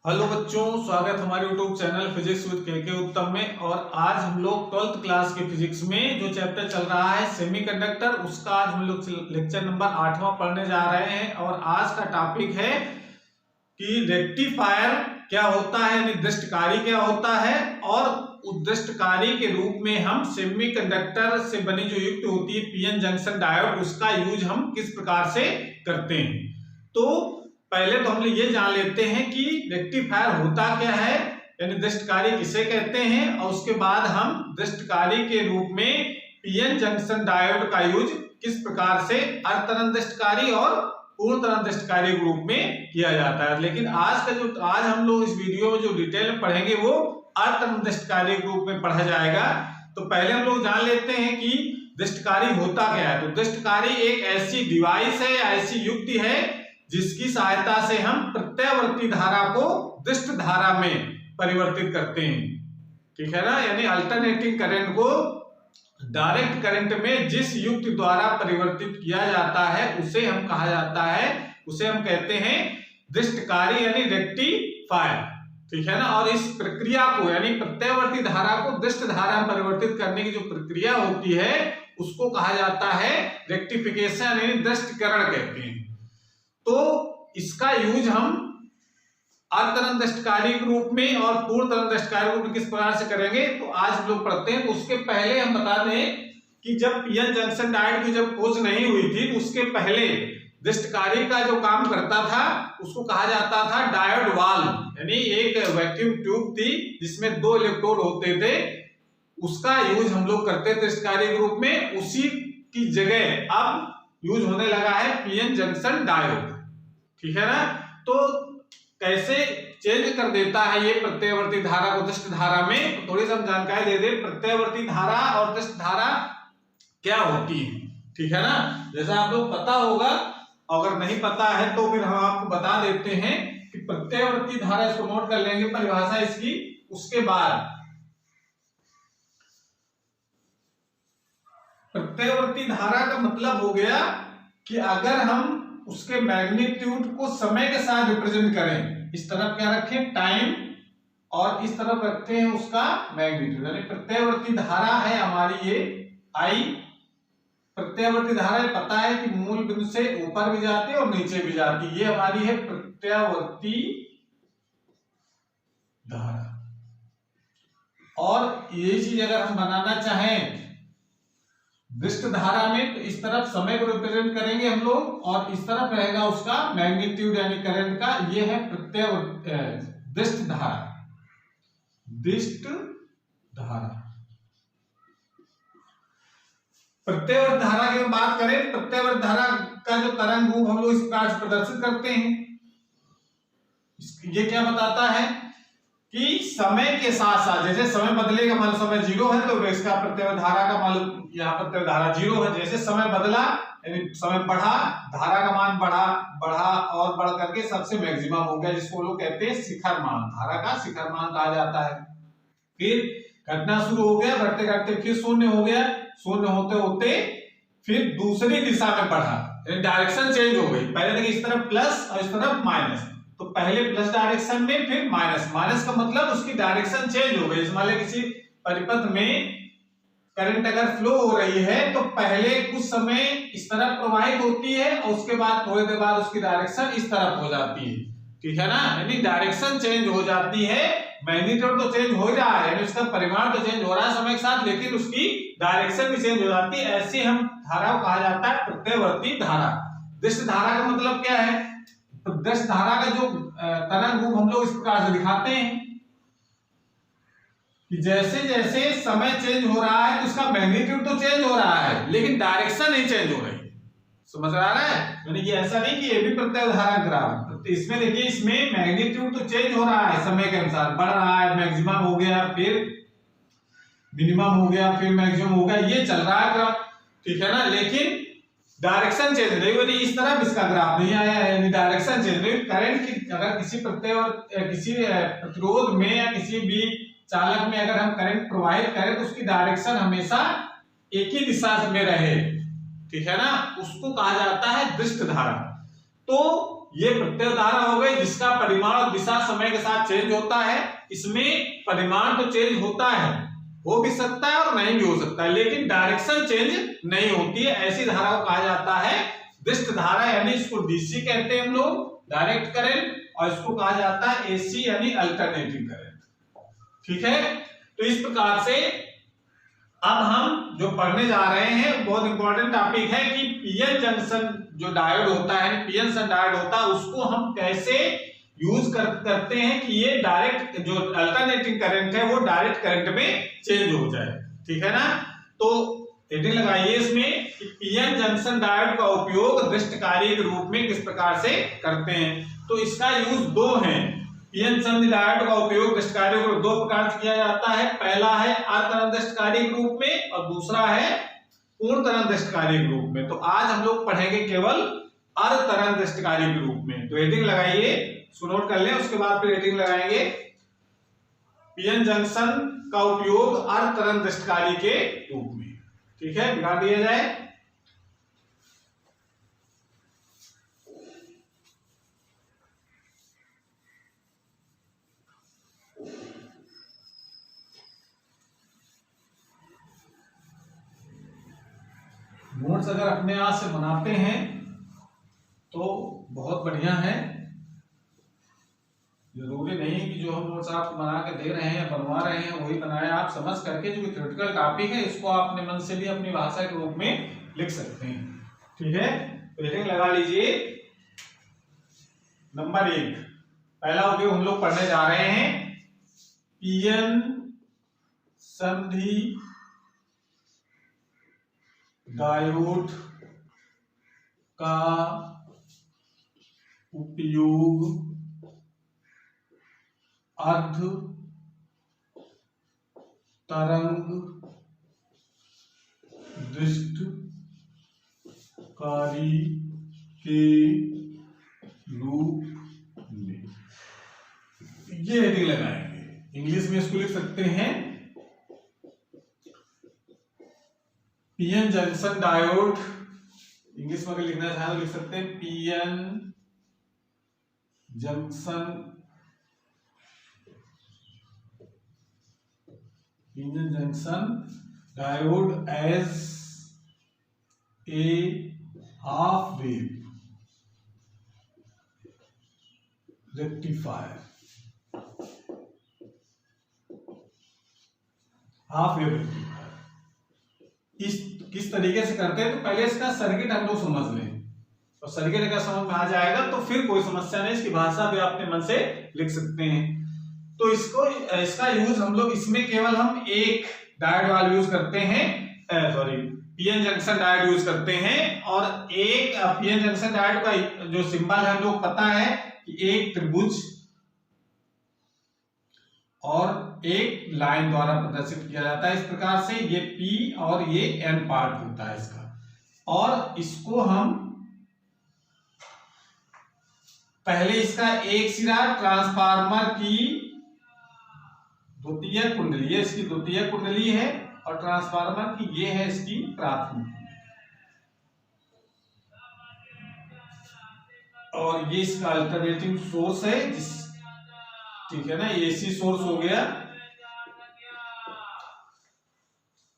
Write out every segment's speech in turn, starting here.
Hello बच्चों, स्वागत हमारे यूट्यूब चैनल फिजिक्स विद के उत्तम में। और आज हम लोग 12th क्लास के फिजिक्स में जो चैप्टर चल रहा है सेमीकंडक्टर, उसका आज हम लोग लेक्चर नंबर 8वां पढ़ने जा रहे हैं। और आज का टॉपिक है कि रेक्टिफायर क्या होता है, यानी दृष्टकारी क्या होता है, और उद्दृष्टकारी के रूप में हम सेमीकंडक्टर से बनी जो युक्त होती है पीएन जंक्शन डायोड, उसका यूज हम किस प्रकार से करते हैं। तो पहले तो हम ये जान लेते हैं कि रेक्टिफायर होता क्या है, यानी दृष्टकारी किसे कहते हैं, और उसके बाद हम दृष्टकारी के रूप में पीएन जंक्शन डायोड का यूज किस प्रकार से अर्धतरंग दृष्टकारी और पूर्ण तरंग दृष्टकारी के रूप में किया जाता है। लेकिन आज हम लोग इस वीडियो में जो डिटेल में पढ़ेंगे वो अर्धतरंग दृष्टकारी के रूप में पढ़ा जाएगा। तो पहले हम लोग जान लेते हैं कि दृष्टकारी होता क्या है। तो दृष्टकारी एक ऐसी डिवाइस है, ऐसी युक्ति है जिसकी सहायता से हम प्रत्यावर्ती धारा को दृष्ट धारा में परिवर्तित करते हैं, ठीक है ना। यानी अल्टरनेटिंग करंट को डायरेक्ट करंट में जिस युक्ति द्वारा परिवर्तित किया जाता है उसे हम कहा जाता है, उसे हम कहते हैं दृष्टकारी यानी रेक्टिफायर, ठीक है ना। और इस प्रक्रिया को यानी प्रत्यावर्ती धारा को दृष्ट धारा में परिवर्तित करने की जो प्रक्रिया होती है उसको कहा जाता है रेक्टिफिकेशन यानी दृष्टिकरण कहते हैं। तो इसका यूज हम अर्धतरंग दृष्टकारी के रूप में और पूर्ण तरंग दृष्टकारी के रूप में किस प्रकार से करेंगे, तो आज हम लोग पढ़ते हैं। तो उसके पहले हम बता दें कि जब पीएन जंक्शन डायोड की जब खोज नहीं हुई थी तो उसके पहले दृष्टकारी का जो काम करता था उसको कहा जाता था डायोड वाल्व, यानी एक वैक्यूम ट्यूब थी जिसमें 2 इलेक्ट्रोड होते थे, उसका यूज हम लोग करते थे दृष्टकारी के रूप में। उसी की जगह अब यूज होने लगा है पीएन जंक्शन डायोड, ठीक है ना। तो कैसे चेंज कर देता है ये प्रत्यावर्ती धारा को दृष्ट धारा में, तो थोड़ी सी हम जानकारी दे दें। प्रत्यावर्ती धारा और दृष्ट धारा क्या होती है, ठीक है ना। जैसा आप लोग पता होगा, अगर नहीं पता है तो फिर हम आपको बता देते हैं कि प्रत्यावर्ती धारा, इसको नोट कर लेंगे परिभाषा इसकी। उसके बाद प्रत्यावर्ती धारा का मतलब हो गया कि अगर हम उसके मैग्नीट्यूड को समय के साथ रिप्रेजेंट करें, इस तरफ क्या रखें टाइम और इस तरफ रखते हैं उसका मैग्नीट्यूड, यानी प्रत्यावर्ती धारा है हमारी ये आई। प्रत्यावर्ती धारा पता है कि मूल बिंदु से ऊपर भी जाती है और नीचे भी जाती है, ये हमारी है प्रत्यावर्ती धारा। और ये चीज अगर हम बनाना चाहें दृष्ट धारा में, तो इस तरफ समय को रिप्रेजेंट करेंगे हम लोग और इस तरफ रहेगा उसका मैग्नीट्यूड यानी करंट का। ये है दृष्ट धारा, दृष्ट धारा। प्रत्यावर्त धारा की बात करें, प्रत्यावर्त धारा का जो तरंग रूप हम लोग इस प्रकार से प्रदर्शित करते हैं। ये क्या बताता है कि समय के साथ साथ जैसे समय बदलेगा, मान लो समय 0 है तो इसका प्रत्यावर्त धारा का मान लो यहाँ प्रत्यावर्त धारा 0 है। जैसे समय बदला यानी समय बढ़ा, धारा का मान बढ़ा और बढ़ करके सबसे मैक्सिमम हो गया, जिसको लोग कहते हैं शिखर मान, धारा का शिखर मान कहा जाता है। फिर घटना शुरू हो गया, बढ़ते घटते फिर शून्य हो गया, शून्य होते होते फिर दूसरी दिशा में बढ़ा, डायरेक्शन चेंज हो गई। पहले देखिए इस तरफ प्लस और इस तरफ माइनस, तो पहले प्लस डायरेक्शन में फिर माइनस, माइनस का मतलब उसकी डायरेक्शन चेंज हो गई। मान लो किसी परिपथ में करंट अगर फ्लो हो रही है तो पहले कुछ समय इस तरफ प्रवाहित होती है और उसके बाद थोड़ी देर बाद उसकी डायरेक्शन इस तरफ हो जाती है, ठीक है ना। यानी डायरेक्शन चेंज हो जाती है, मैग्नीट्यूड तो चेंज हो ही रहा है, यानी उसका परिमाण तो चेंज हो रहा है समय के साथ, लेकिन उसकी डायरेक्शन भी चेंज हो जाती है। ऐसे हम धारा को कहा जाता है प्रत्यावर्ती धारा। दृष्ट धारा का मतलब क्या है, तो दृष्ट धारा का जो तरंग रूप हम लोग इस प्रकार से दिखाते हैं कि जैसे जैसे समय चेंज हो रहा है तो उसका मैग्नीट्यूड तो चेंज हो रहा है लेकिन डायरेक्शन नहीं चेंज हो रही। समझ आ रहा है, यानी कि ऐसा नहीं कि ये भी प्रत्यावर्ती धारा ग्राफ, तो इसमें देखिए इसमें मैग्नीट्यूड तो चेंज हो रहा है समय के अनुसार, बढ़ रहा है, मैक्सिमम हो गया, फिर मिनिमम हो गया, फिर मैक्सिमम हो गया, ये चल रहा है ग्राफ, ठीक है ना। लेकिन डायरेक्शन चेंज नहीं हुई, इस तरफ इसका ग्राफ नहीं आया है, यानी डायरेक्शन चेंज नहीं। करंट की अगर किसी प्रतिरोध में या किसी भी चालक में अगर हम करंट प्रवाहित करें तो उसकी डायरेक्शन हमेशा एक ही दिशा में रहे, ठीक है ना, उसको कहा जाता है दृष्ट धारा। तो ये प्रत्यय धारा हो गई जिसका परिमाण और दिशा समय के साथ चेंज होता है। इसमें परिमाण तो चेंज होता है, हो भी सकता है और नहीं भी हो सकता है, लेकिन डायरेक्शन चेंज नहीं होती है। ऐसी धारा को कहा जाता है दृष्ट धारा, यानी इसको डीसी कहते हैं हम लोग, डायरेक्ट करंट, और इसको कहा जाता है एसी यानी अल्टरनेटिंग करंट। ठीक है, तो इस प्रकार से अब हम जो पढ़ने जा रहे हैं बहुत इंपॉर्टेंट टॉपिक है कि पीएन जंक्शन जो डायोड होता है, पीएन जंक्शन डायोड होता है, उसको हम कैसे यूज करते हैं कि ये डायरेक्ट जो अल्टरनेटिंग करंट है वो डायरेक्ट करंट में चेंज हो जाए। ठीक है ना, तो हेडिंग लगाइए इसमें कि पीएन जंक्शन डायोड का उपयोग दृष्ट कार्य के रूप में किस प्रकार से करते हैं। तो इसका यूज दो है। पीएन जंक्शन डायोड का उपयोग दृष्ट कार्य को दो प्रकार से किया जाता है। पहला है अर्धतरंग दृष्ट कार्य के रूप में और दूसरा है पूर्ण तरंग दृष्ट कार्य के रूप में। तो आज हम लोग पढ़ेंगे केवल अर्धतरंग दृष्ट कार्य के रूप में। तो हेडिंग लगाइए, नोट कर लें, उसके बाद फिर हेडिंग लगाएंगे पीएन जंक्शन का उपयोग अर्धतरंग दृष्ट कार्य के रूप में। ठीक है, बिगाड़ दिया जाए। नोट्स अगर अपने आप से बनाते हैं तो बहुत बढ़िया है। जरूरी नहीं कि जो हम नोट्स आपको बना के दे रहे हैं, बनवा रहे हैं, वही बनाए। आप समझ करके जो थ्योरेटिकल टॉपिक है इसको आप अपने मन से भी अपनी भाषा के रूप में लिख सकते हैं। ठीक है, तो हेडिंग लगा लीजिए। नंबर 1, पहला उपयोग हम लोग पढ़ने जा रहे हैं पीएन संधि डायोड का उपयोग अर्ध तरंग दृष्ट कार्य के रूप में। ये हेडिंग लगाएंगे। इंग्लिश में इसको लिख सकते हैं पीएन जंक्शन डायोड। इंग्लिश में अगर लिखना चाहे तो लिख सकते हैं PN junction diode as a half wave rectifier. Half wave rectifier इस किस तरीके से करते हैं, तो पहले इसका सर्किट हम लोग समझ लें, और सर्किट अगर समझ में आ जाएगा तो फिर कोई समस्या नहीं, इसकी भाषा भी अपने मन से लिख सकते हैं। तो इसका यूज हम लोग इसमें केवल हम एक डायोड वाल्व यूज करते हैं, पीएन जंक्शन डायोड यूज करते हैं। और एक पीएन जंक्शन डायोड का जो सिंबल है हम लोग पता है कि एक त्रिभुज और एक लाइन द्वारा प्रदर्शित किया जाता है। इस प्रकार से ये P और ये N पार्ट होता है इसका, और इसको हम पहले इसका एक सिरा ट्रांसफार्मर की द्वितीय कुंडली, ये इसकी द्वितीय कुंडली है, और ट्रांसफार्मर की ये है इसकी प्राथमिक, और ये इसका अल्टरनेटिंग सोर्स है जिस, ठीक है ना, ये एसी सोर्स हो गया।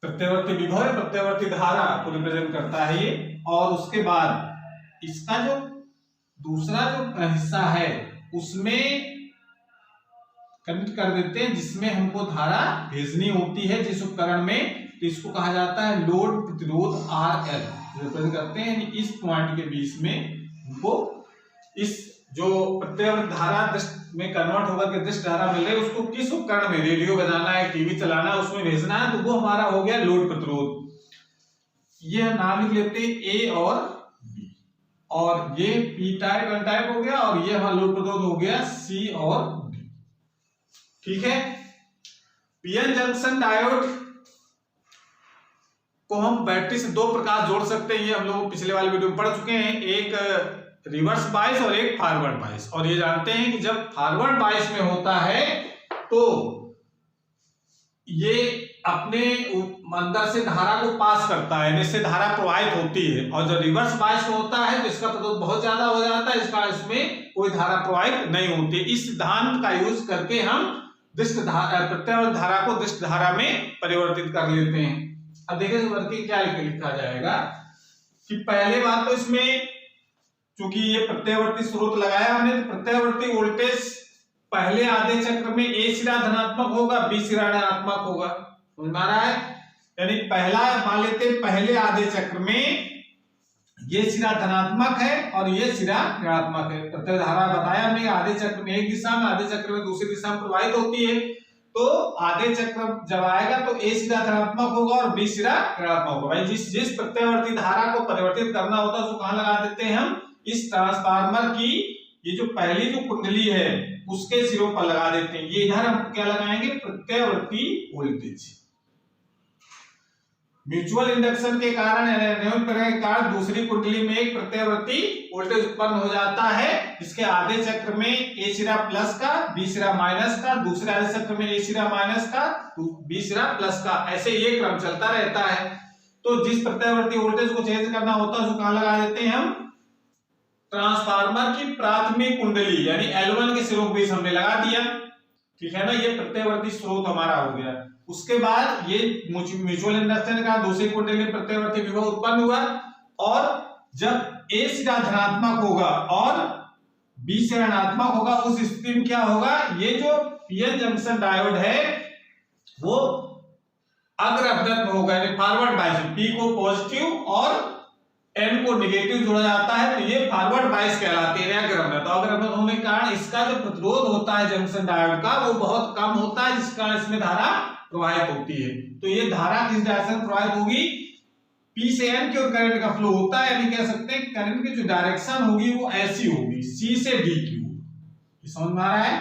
प्रत्यावर्ती विभव है, प्रत्यावर्ती धारा को रिप्रेजेंट करता है ये। और उसके बाद इसका जो दूसरा जो हिस्सा है उसमें कनेक्ट कर देते हैं जिसमें हमको धारा भेजनी होती है जिस उपकरण में, तो इसको कहा जाता है लोड प्रतिरोध RL रिप्रेजेंट करते हैं। यानी इस पॉइंट के बीच में हमको इस जो प्रत्यावर्ती धारा दृष्ट में कन्वर्ट होकर के दृष्ट धारा मिल रही है उसको किस उपकरण में, रेडियो बजाना है, टीवी चलाना है, उसमें भेजना है, तो वो हमारा हो गया लोड प्रतिरोध। ये हम नाम लिख लेते हैं A और B, और ये P टाइप N टाइप हो गया, और ये हमारा लोड प्रतिरोध हो गया C और D। ठीक है, पीएन जंक्शन डायोड को हम बैटरी से दो प्रकार जोड़ सकते हैं। ये हम लोग पिछले वाले वीडियो में पढ़ चुके हैं, एक रिवर्स बायस और एक फॉरवर्ड बायस। और ये जानते हैं कि जब फॉरवर्ड बायस में होता है तो ये अपने अंदर से धारा को पास करता है, इससे धारा प्रवाहित होती है, और जो रिवर्स बायस में होता है तो इसका प्रतिरोध बहुत ज्यादा हो जाता है, इसमें कोई धारा प्रवाहित नहीं होती। इस सिद्धांत का यूज करके हम प्रत्यावर्ती धारा को दिष्ट धारा में परिवर्तित कर लेते हैं। अब देखिए वर्किंग क्या लिखा जाएगा कि पहले बात तो इसमें चूंकि ये प्रत्यावर्ती स्रोत लगाया हमने, तो प्रत्यावर्ती वोल्टेज पहले आधे चक्र में ए सिरा धनात्मक होगा, बी सिरा ऋणात्मक होगा। समझ में आ रहा है? यानी पहला मान लेते हैं पहले आधे चक्र में ये सिरा धनात्मक है और ये सिरा ऋणात्मक है। प्रत्यय धारा बताया हमने आधे चक्र में एक दिशा में, आधे चक्र में दूसरी दिशा में प्रवाहित होती है। तो आधे चक्र जब आएगा तो ए सिरा धनात्मक होगा और बी सिरा ऋणात्मक होगा। भाई जिस प्रत्यावर्ती धारा को परिवर्तित करना होता है उसको कहां लगा देते हैं हम? इस ट्रांसफार्मर की ये जो पहली जो कुंडली है उसके सिरों पर लगा देते हैं। ये इधर हम क्या लगाएंगे? प्रत्यावर्ती वोल्टेज। म्यूचुअल इंडक्शन के कारण के कारण दूसरी कुंडली में एक प्रत्यावर्ती वोल्टेज उत्पन्न हो जाता है। इसके आधे चक्र में ए सिरा प्लस का, बी सिरा माइनस का, दूसरे आधे चक्र में ए सिरा माइनस का, बी सिरा प्लस का, ऐसे ये क्रम चलता रहता है। तो जिस प्रत्यावर्ती वोल्टेज को चेंज करना होता है उसको कहां लगा देते हैं हम? ट्रांसफार्मर की प्राथमिक कुंडली यानी L1 के सिरों के बीच हमने लगा दिया। ठीक है ना? ये प्रत्यावर्ती स्रोत हमारा हो गया। उसके बाद ये म्यूचुअल इंडक्शन का दूसरी कुंडली में प्रत्यावर्ती विभव उत्पन्न हुआ, और जब ए सिरा धनात्मक होगा और बी सिरा ऋणात्मक होगा उस स्थिति में क्या होगा? ये जो पीएन जंक्शन डायोड है वो अग्र अभिनत में होगा, यानी फॉरवर्ड बायस, पी को पॉजिटिव और एन को नेगेटिव जोड़ा जाता है, तो ये फॉरवर्ड बायस कहलाती है अग्र अभिनत। तो अग्र अभिनत होने के कारण इसका जो प्रतिरोध होता है जंक्शन डायोड का वो बहुत कम होता है, जिस कारण इसमें धारा प्रवाहित होती है। तो ये धारा किस डायरेक्शन प्रवाहित होगी? पी से एन की ओर करंट का फ्लो होता है, यानी कह सकते हैं करंट की जो डायरेक्शन होगी वो ऐसी होगी, सी से डी की ओर। समझ में आ रहा है?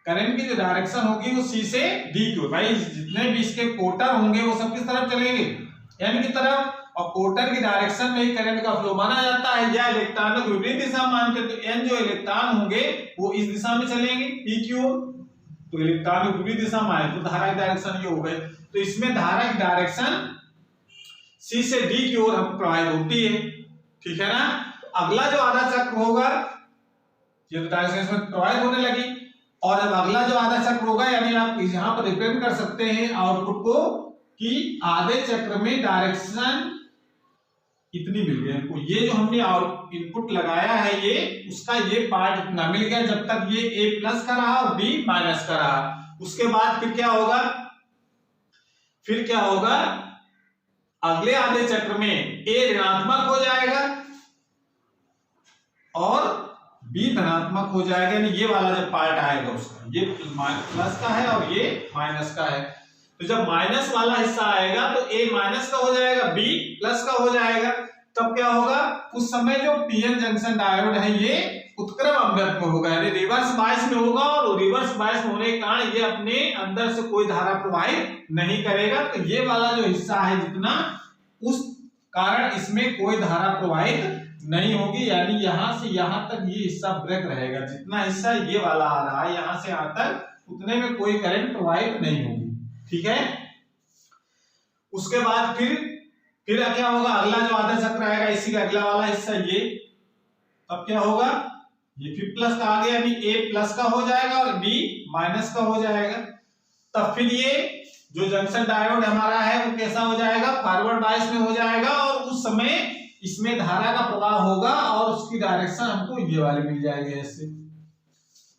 करंट की जो डायरेक्शन होगी वो सी से डी की ओर। भाई जितने भी इसके कोटर होंगे वो सब किस तरफ चलेंगे? एन की तरफ, और कोटर की डायरेक्शन में ही करंट का फ्लो माना जाता है। या इलेक्ट्रॉनों की विपरीत दिशा मानते हैं तो एन जो इलेक्ट्रॉन होंगे वो इस दिशा में चलेंगे, पी की ओर। तो इलेक्ट्रॉन की विपरीत दिशा में आए तो धारा की डायरेक्शन ये हो गई। तो इसमें धारा की डायरेक्शन सी से डी की ओर हम प्रवाहित होती है। ठीक है ना? तो अगला जो आधा चक्र होगा ये तो डायरेक्शन इसमें प्रवाहित होने लगी, और अब अगला जो आधा चक्र होगा यानी आप यहाँ पर रिप्रेजेंट कर सकते हैं आउटपुट को कि आधे चक्र में डायरेक्शन इतनी मिल गई हमको। ये जो हमने इनपुट लगाया है ये उसका ये पार्ट इतना मिल गया, जब तक ये ए प्लस का रहा और बी माइनस का रहा। उसके बाद फिर क्या होगा? फिर क्या होगा? अगले आधे चक्र में ए ऋणात्मक हो जाएगा और बी धनात्मक हो जाएगा, यानी ये वाला जो पार्ट आएगा उसका ये प्लस का है और ये माइनस का है। तो जब माइनस वाला हिस्सा आएगा तो ए माइनस का हो जाएगा, बी प्लस का हो जाएगा। तब क्या होगा? उस समय जो पीएन जंक्शन डायोड है ये उत्क्रम अभिनत में होगा, यानी रिवर्स बायस में होगा, और रिवर्स बायस होने के कारण ये अपने अंदर से कोई धारा प्रवाहित नहीं करेगा। तो ये वाला जो हिस्सा है जितना, उस कारण इसमें कोई धारा प्रवाहित नहीं होगी, यानी यहां से यहां तक ये हिस्सा ब्रेक रहेगा। जितना हिस्सा ये वाला आ रहा है यहां से यहां तक, उतने में कोई करंट प्रवाहित नहीं होगी। ठीक है? उसके बाद फिर क्या होगा? अगला जो आधा चक्र आएगा इसी का अगला वाला हिस्सा ये, अब क्या होगा? ये फिर प्लस का आ गया, यानी ए प्लस का हो जाएगा और बी माइनस का हो जाएगा। तब फिर ये जो जंक्शन डायोड हमारा है वो कैसा हो जाएगा? फॉरवर्ड बायस में हो जाएगा, और उस समय इसमें धारा का प्रवाह होगा और उसकी डायरेक्शन हमको ये वाली मिल जाएगी ऐसे।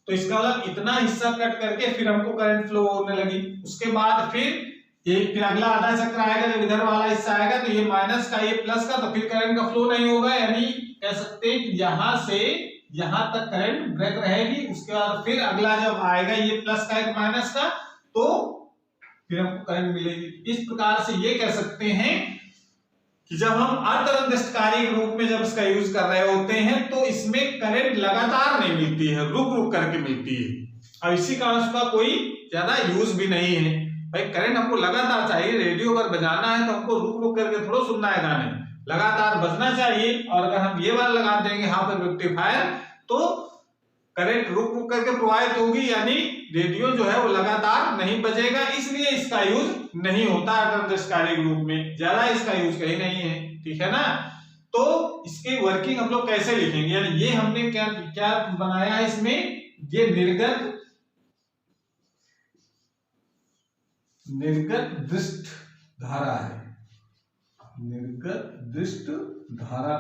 तो इसका मतलब इतना हिस्सा कट करके फिर हमको करंट फ्लो होने लगी। उसके बाद फिर अगला आधा चक्र आएगा, जब इधर वाला हिस्सा आएगा तो ये माइनस का ये प्लस का, तो फिर करंट का फ्लो नहीं होगा, यानी कह सकते हैं कि यहां से यहां तक करंट ब्रेक रहेगी। उसके बाद फिर अगला जब आएगा ये प्लस का एक माइनस का, तो फिर हमको करंट मिलेगी। इस प्रकार से ये कह सकते हैं कि जब हम अर्धरंध्रकारी रूप में जब इसका यूज कर रहे होते हैं तो इसमें करंट लगातार नहीं मिलती है, रुक रुक करके मिलती है। अब इसी कारण उसका कोई ज्यादा यूज भी नहीं है। भाई करंट हमको लगातार चाहिए, रेडियो अगर बजाना है तो हमको रुक रुक करके थोड़ा सुनना है गाने, लगातार बजना चाहिए। और अगर हम ये वाला लगा देंगे हाफ रेक्टिफायर तो करंट रुक रुक करके प्रवाहित होगी, यानी रेडियो जो है वो लगातार नहीं बजेगा, इसलिए इसका यूज नहीं होता अर्धदृष्टकारी ग्रुप में, ज्यादा इसका यूज कहीं नहीं है। ठीक है ना। तो इसकी वर्किंग हम लोग कैसे लिखेंगे, यानी ये हमने क्या क्या बनाया है इसमें, ये निर्गत दृष्ट धारा है, निर्गत दृष्ट धारा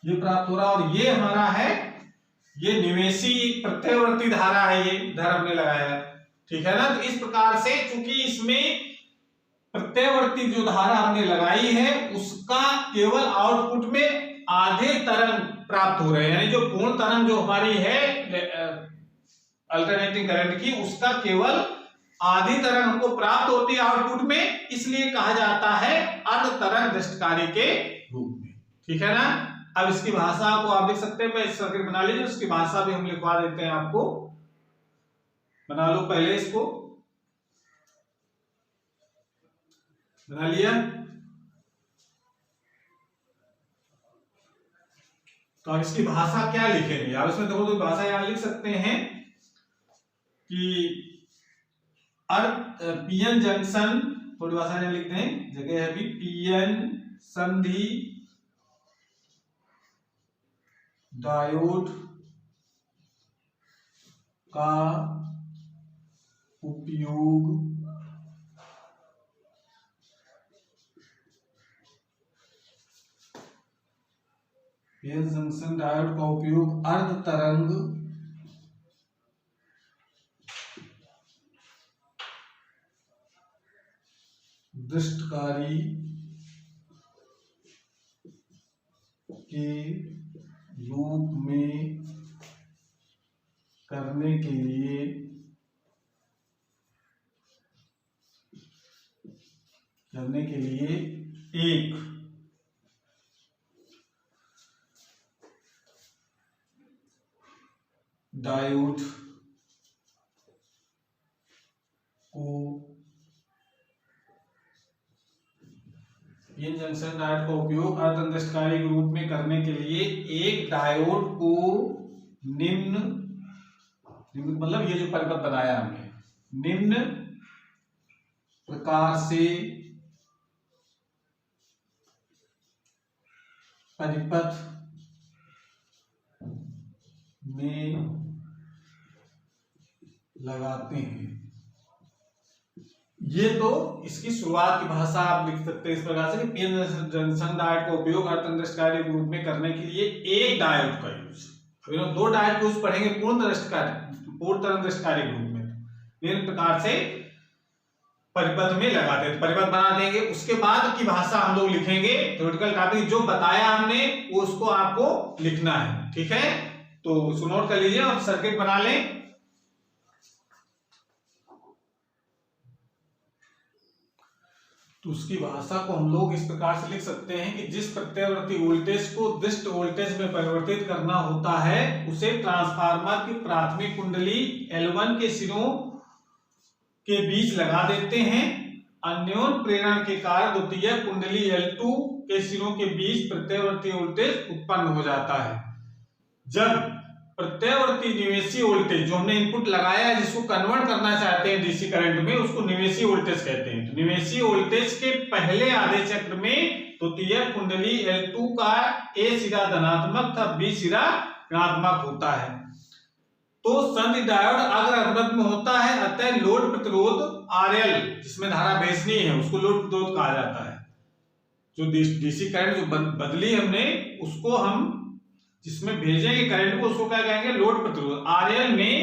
ये प्राप्त हो रहा, और ये हमारा है ये निवेशी प्रत्ययवर्ती धारा है, ये इधर हमने लगाया। ठीक है ना। तो इस प्रकार से चूंकि इसमें प्रत्ययवर्ती जो धारा हमने लगाई है उसका केवल आउटपुट में आधे तरंग प्राप्त हो रहे हैं, यानी जो पूर्ण तरंग जो हमारी है अल्टरनेटिंग करंट की, उसका केवल आधी तरंग हमको प्राप्त होती है आउटपुट में, इसलिए कहा जाता है अर्ध तरंग दृष्टकारी के रूप में। ठीक है ना। अब इसकी भाषा को आप लिख सकते हैं, सर्किट बना लीजिए, उसकी भाषा भी हम लिखवा देते हैं आपको, बना लो पहले, इसको बना लिया। तो अब इसकी भाषा क्या लिखेंगे, आप इसमें देखो तो भाषा यहां लिख सकते हैं कि पीएन जंक्शन, थोड़ी भाषा में लिखते हैं, जगह है भी, पीएन संधि डायोड का उपयोग पीएन जंक्शन डायोड का उपयोग अर्ध तरंग दृष्टकारी के रूप में करने के लिए एक डायोड को पीएन जंक्शन डायोड का उपयोग अर्धदृष्टकारी के रूप में करने के लिए एक डायोड को निम्न मतलब ये जो परिपथ बनाया हमने, निम्न प्रकार से परिपथ में लगाते हैं। ये तो इसकी शुरुआत की भाषा आप लिख सकते हैं इस प्रकार से कि पीएन जंक्शन डायोड का उपयोग अर्धदृष्टकारी के रूप में करने के लिए एक डायोड का यूज, अभी हम दो डायोड को यूज पढ़ेंगे पूर्ण तरंग दृष्टकारी के रूप में, निम्न प्रकार से परिपथ में लगाते हैं, परिपथ बना देंगे। उसके बाद की भाषा हम लोग लिखेंगे, थ्योरेटिकल टॉपिक जो बताया हमने वो उसको आपको लिखना है। ठीक है, तो उसको नोट कर लीजिए और सर्किट बना लें। तो उसकी भाषा को हम लोग इस प्रकार से लिख सकते हैं कि जिस प्रत्ययवर्ती वोल्टेज को दृष्ट वोल्टेज में परिवर्तित करना होता है उसे ट्रांसफार्मर की प्राथमिक कुंडली L1 के सिरों के बीच लगा देते हैं। अन्योन्य प्रेरण के कारण द्वितीय कुंडली L2 के सिरों के बीच प्रत्ययवर्ती वोल्टेज उत्पन्न हो जाता है। जब प्रत्ययवर्ती निवेशी वोल्टेज जो हमने इनपुट लगाया है जिसको कन्वर्ट करना चाहते हैं डीसी करंट में, उसको निवेशी वोल्टेज कहते हैं। तो निवेशी वोल्टेज के पहले आधे चक्र में द्वितीय कुंडली L2 का A सिरा धनात्मक तथा B सिरा ऋणात्मक होता है। तो संधि डायोड अग्र अवरोध में होता है, अतः लोड प्रतिरोध RL जिसमें धारा भेजनी है उसको लोड प्रतिरोध कहा जाता है। जो डीसी करंट जो बदली हमने उसको हम जिसमें भेजेंगे करंट को उसको क्या कहेंगे, लोड प्रतिरोध। RL में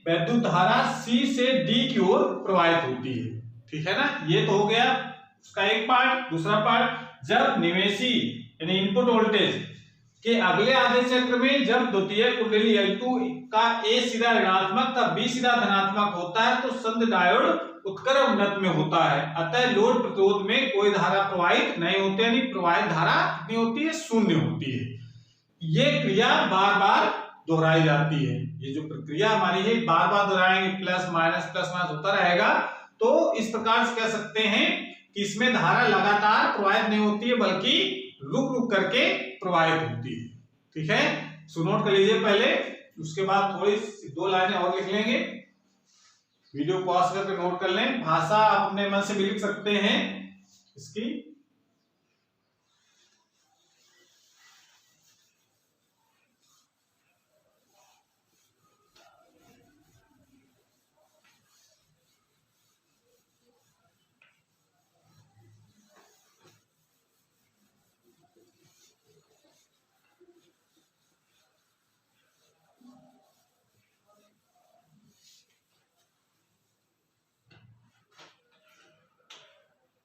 वैद्युत धारा C से D की ओर प्रवाहित होती है। ठीक है ना, ये तो हो गया उसका एक पार्ट। दूसरा पार्ट, जब निवेशी यानी इनपुट वोल्टेज के अगले आधे चक्र में जब द्वितीय कुंडली L2 का A सिरा ऋणात्मक तथा B सिरा धनात्मक होता है तो संधि डायोड उत्क्रम उन्नत में होता है, अतः लोड प्रतिरोध में कोई धारा प्रवाहित नहीं होती, यानी प्रवाहित धारा कितनी होती है, शून्य होती है। ये क्रिया बार बार दोहराई जाती है। ये जो प्रक्रिया हमारी है बार बार दोहराएंगे, प्लस माइनस होता रहेगा। तो इस प्रकार से कह सकते हैं कि इसमें धारा लगातार प्रवाहित नहीं होती है बल्कि रुक रुक करके प्रवाहित होती है। ठीक है, सो नोट कर लीजिए पहले उसके बाद थोड़ी 2 लाइनें और लिख लेंगे, वीडियो पॉज करके नोट कर लें। भाषा आप अपने मन से भी लिख सकते हैं इसकी।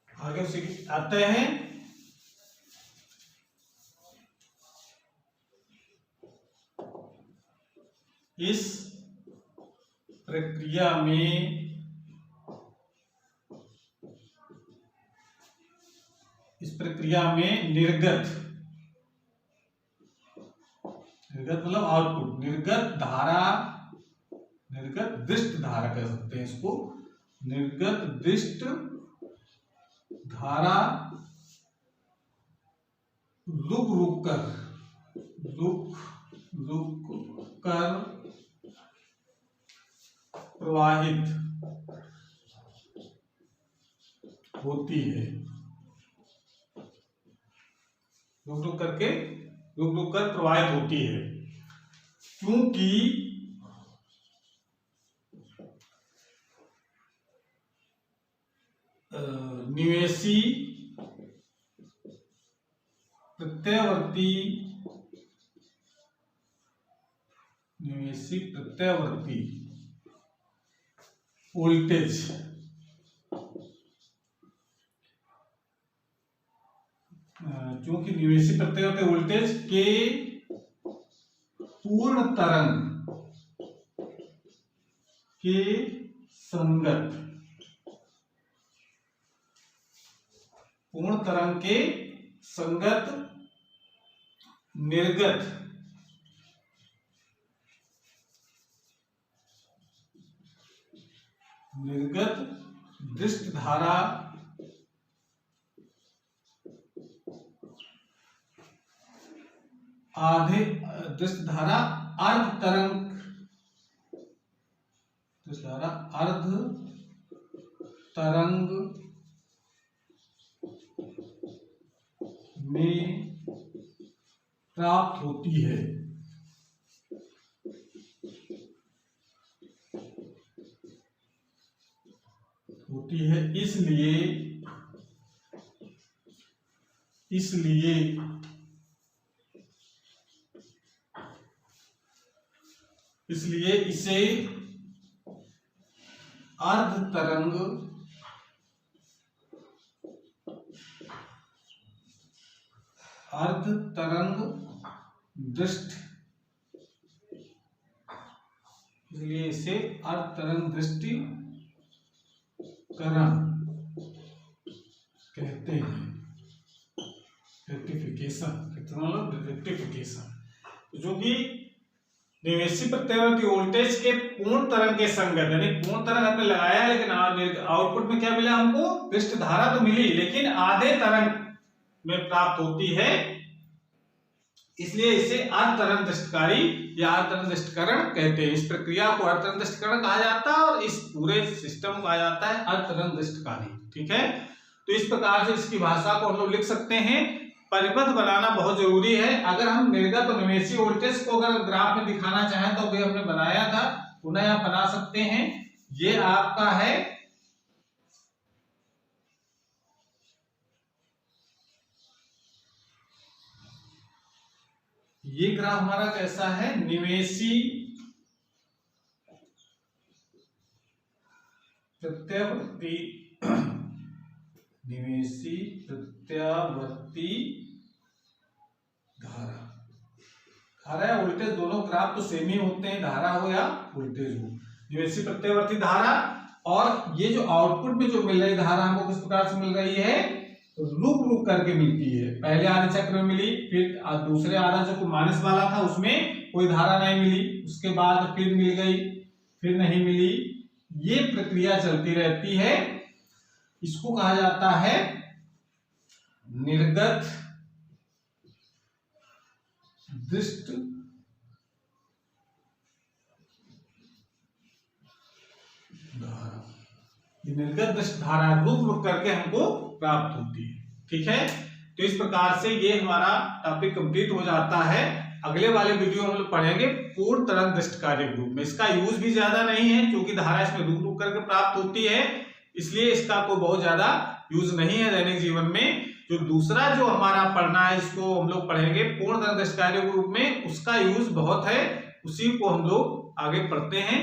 आगे आते हैं। इस प्रक्रिया में निर्गत मतलब आउटपुट, निर्गत दृष्ट धारा कह सकते हैं इसको। निर्गत दृष्ट धारा रुक कर प्रवाहित होती है। रुक कर प्रवाहित होती है, क्योंकि निवेशी प्रत्यावर्ती वोल्टेज के पूर्ण तरंग के संगत निर्गत दृष्ट धारा अर्ध तरंग में प्राप्त होती है। इसलिए इसे अर्ध तरंग दृष्टि दृष्टिकरण कहते हैं। रेक्टिफिकेशन जो कि निवेशी प्रत्यावर्ती वोल्टेज के पूर्ण तरंग के संगत, यानी पूर्ण तरंग हमने लगाया है, लेकिन आउटपुट में क्या मिला हमको? दृष्ट धारा तो मिली, लेकिन आधे तरंग में प्राप्त होती है, इसलिए इसे अर्ध तरंग दृष्टिकारी या अर्ध तरंग दृष्टिकरण कहते हैं। इस प्रक्रिया को अर्ध तरंग दृष्टिकरण कहा जाता है और इस पूरे सिस्टम को कहा जाता है अर्ध तरंग दृष्टिकारी। ठीक है, तो इस प्रकार से इसकी भाषा को हम लोग लिख सकते हैं। परिपथ बनाना बहुत जरूरी है। अगर हम निर्गत और निवेशी वोल्टेज को अगर ग्राफ में दिखाना चाहें तो भी हमने बनाया था, पुनः आप बना सकते हैं। ये आपका है ये ग्राफ हमारा कैसा है? निवेशी प्रत्यावर्ती धारा या वोल्टेज, दोनों ग्राफ तो सेम ही होते हैं, धारा हो या वोल्टेज हो। निवेशी प्रत्यावर्ती धारा, और ये जो आउटपुट में जो मिल रही धारा हमको किस प्रकार से मिल रही है? रुक करके मिलती है। पहले आधे चक्र में मिली, फिर दूसरे आधा जो माइनस वाला था उसमें कोई धारा नहीं मिली, उसके बाद फिर मिल गई, फिर नहीं मिली। ये प्रक्रिया चलती रहती है। इसको कहा जाता है निर्गत दृष्ट ये निर्गत दृष्ट धारा रुक रुक करके हमको प्राप्त होती है। ठीक है, तो इस प्रकार से ये हमारा टॉपिक कंप्लीट हो जाता है। अगले वाले वीडियो हम लोग पढ़ेंगे पूर्ण तरंग दृष्ट कार्य रूप में। इसका यूज भी ज्यादा नहीं है क्योंकि धारा इसमें रुक रुक करके प्राप्त होती है, इसलिए इसका कोई बहुत ज्यादा यूज नहीं है दैनिक जीवन में। जो दूसरा जो हमारा पढ़ना है इसको हम लोग पढ़ेंगे पूर्ण तरंग दृष्ट कार्य रूप में, उसका यूज बहुत है, उसी को हम लोग आगे पढ़ते हैं।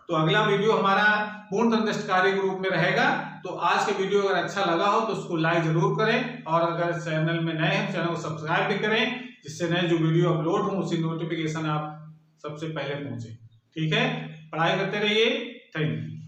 तो अगला वीडियो हमारा पूर्ण तरंग दृष्ट कार्य रूप में रहेगा। तो आज के वीडियो अगर अच्छा लगा हो तो उसको लाइक जरूर करें, और अगर चैनल में नए हैं चैनल को सब्सक्राइब भी करें, जिससे नए जो वीडियो अपलोड हो उसी नोटिफिकेशन आप सबसे पहले पहुंचे। ठीक है, पढ़ाई करते रहिए। Thank you.